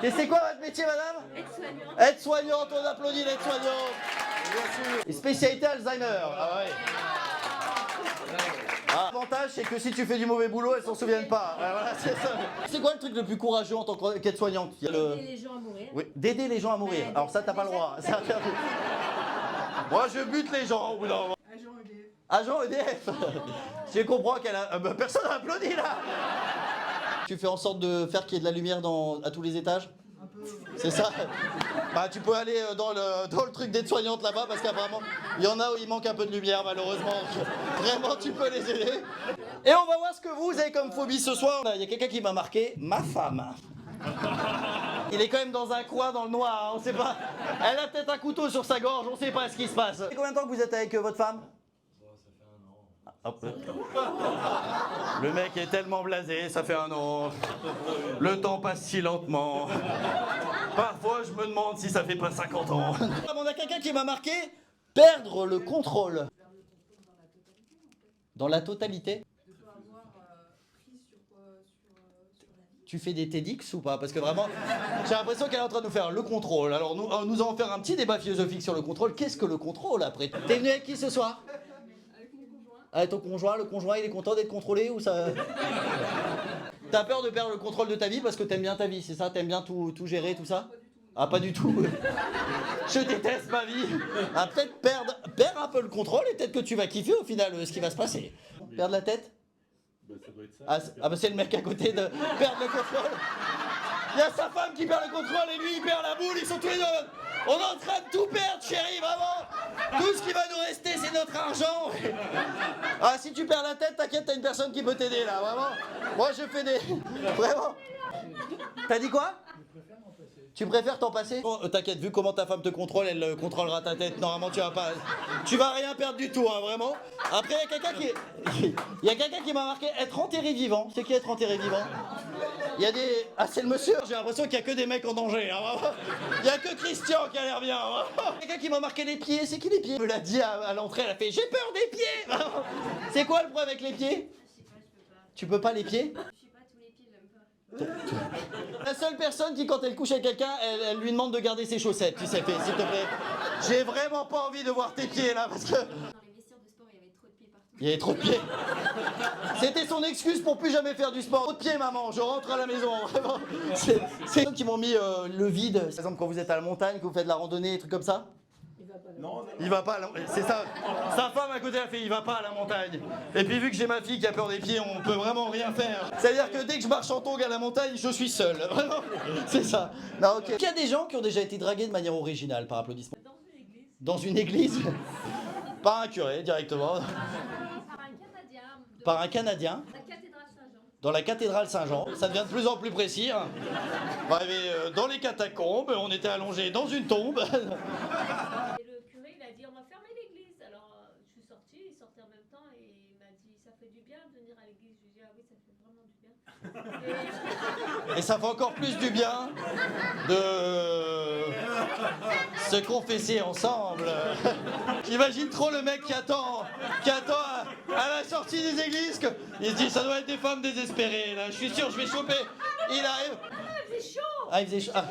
Et c'est quoi votre métier, madame? Aide-soignante. Aide-soignante, on applaudit l'aide-soignante. Bien sûr. Et spécialité Alzheimer. Ah ouais. Ah, l'avantage, c'est que si tu fais du mauvais boulot, elles s'en souviennent pas. Voilà, c'est ça. C'est quoi le truc le plus courageux en tant qu'aide-soignante? Aider les gens à mourir. Oui, d'aider les gens à mourir. Alors ça, t'as pas le droit. Ça, moi, je bute les gens au bout d'un moment. Agent EDF. Agent EDF. Je comprends qu'elle a... personne n'a applaudi, là. Tu fais en sorte de faire qu'il y ait de la lumière à tous les étages? Un peu. C'est ça? Bah tu peux aller dans le truc d'aide-soignante là-bas parce qu'apparemment il y en a où il manque un peu de lumière malheureusement. Vraiment tu peux les aider. Et on va voir ce que vous avez comme phobie ce soir. Il y a quelqu'un qui m'a marqué, ma femme. Il est quand même dans un coin dans le noir, on sait pas. Elle a peut-être un couteau sur sa gorge, on sait pas ce qui se passe. Ça fait combien de temps que vous êtes avec votre femme? Hop. Le mec est tellement blasé, ça fait 1 an. Le temps passe si lentement. Parfois, je me demande si ça fait pas 50 ans. On a quelqu'un qui m'a marqué perdre le contrôle. Dans la totalité? De pas avoir prise sur la vie. Tu fais des TEDx ou pas? Parce que vraiment, j'ai l'impression qu'elle est en train de nous faire le contrôle. Alors nous allons faire un petit débat philosophique sur le contrôle. Qu'est-ce que le contrôle après? T'es venu avec qui ce soir? Avec mon conjoint. Avec ton conjoint, le conjoint il est content d'être contrôlé ou ça... T'as peur de perdre le contrôle de ta vie parce que t'aimes bien ta vie, c'est ça? T'aimes bien tout gérer, tout ça? Ah pas du tout. Je déteste ma vie. Ah, peut-être perdre un peu le contrôle et peut-être que tu vas kiffer au final ce qui va se passer. Perdre la tête? Bah, ça doit être ça. Ah bah c'est le mec à côté de perdre le contrôle. Il y a sa femme qui perd le contrôle et lui il perd la boule, ils sont tous les deux. On est en train de tout perdre chérie, vraiment. Tout ce qui va nous rester c'est notre argent. Ah si tu perds la tête, t'inquiète, t'as une personne qui peut t'aider là, vraiment. Moi je fais des... Vraiment. T'as dit quoi? Tu préfères t'en passer? Bon, t'inquiète, vu comment ta femme te contrôle, elle contrôlera ta tête. Normalement, tu vas rien perdre du tout, hein, vraiment. Après, il y a quelqu'un qui m'a marqué être enterré vivant. C'est qui être enterré vivant? Il y a des... Ah, c'est le monsieur. J'ai l'impression qu'il y a que des mecs en danger. Hein, vraiment. Il y a que Christian qui a l'air bien. Quelqu'un qui m'a marqué les pieds. C'est qui les pieds? Elle me l'a dit à l'entrée. Elle a fait j'ai peur des pieds. Vraiment. C'est quoi le problème avec les pieds? Je sais pas, je peux pas. Tu peux pas les pieds? Je sais pas, tous les pieds, j'aime pas. La seule personne qui, quand elle couche avec quelqu'un, elle lui demande de garder ses chaussettes, tu sais, s'il te plaît. J'ai vraiment pas envie de voir tes pieds là, parce que... Dans les vestiaires de sport, il y avait trop de pieds partout. Il y avait trop de pieds. C'était son excuse pour plus jamais faire du sport. Trop de pieds, maman, je rentre à la maison, vraiment. C'est eux qui m'ont mis le vide. Par exemple, quand vous êtes à la montagne, que vous faites de la randonnée, des trucs comme ça. Non, Il va pas à la... C'est ça. Sa femme à côté a fait il va pas à la montagne. Et puis vu que j'ai ma fille qui a peur des pieds, on peut vraiment rien faire. C'est-à-dire que dès que je marche en tongs à la montagne, je suis seul. Vraiment. C'est ça. Non, ok. Il y a des gens qui ont déjà été dragués de manière originale par applaudissement. Dans une église. Dans une église. Par un curé directement. Par un Canadien. Par un Canadien. La cathédrale Saint-Jean. Dans la cathédrale Saint-Jean. Ça devient de plus en plus précis. Hein. On va arriver dans les catacombes. On était allongés dans une tombe. Et le curé, il a dit on va fermer l'église. Alors je suis sortie, il sortait en même temps et il m'a dit ça fait du bien de venir à l'église. Je lui ai dit ah oui, ça fait vraiment du bien. Et ça fait encore plus du bien de se confesser ensemble. J'imagine trop le mec qui attend à la sortie des églises. Il se dit ça doit être des femmes désespérées là. Je suis sûr je vais choper. Il arrive. Il faisait chaud. Ah il faisait chaud. Ah.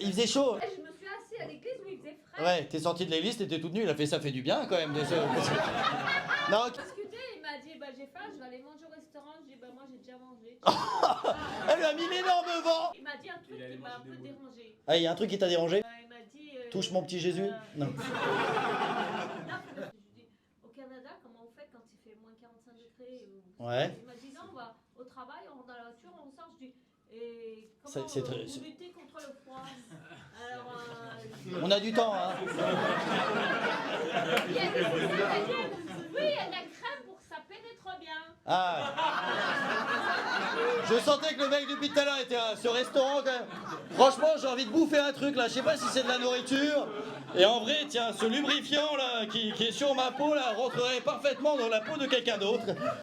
Il faisait chaud. Je me suis assise à l'église où il faisait frais. Ouais, t'es sorti de l'église, t'étais toute nue. Il a fait ça fait du bien quand même. Non. On a discuté, il m'a dit bah j'ai faim, je vais aller manger au restaurant. Je dis bah moi j'ai déjà mangé. Elle lui a mis l'énorme vent. Il m'a dit un truc qui m'a un peu dérangé. Ah il y a un truc qui t'a dérangé? Il m'a dit Touche mon petit Jésus. Non. Non, je lui dis au Canada comment vous faites quand il fait moins 45 degrés Ouais. Il m'a dit non, on va au travail, on rentre dans la voiture, on sort. Je dis et C'est- comment c'est très- vous luttez contre le froid? Alors On a du temps, hein. il a dit, oui, il y a de la crème pour que ça pénètre bien. Ah. Je sentais que le mec depuis tout à l'heure était à ce restaurant quand même. Franchement, j'ai envie de bouffer un truc là. Je sais pas si c'est de la nourriture. Et en vrai, tiens, ce lubrifiant là qui est sur ma peau là rentrerait parfaitement dans la peau de quelqu'un d'autre.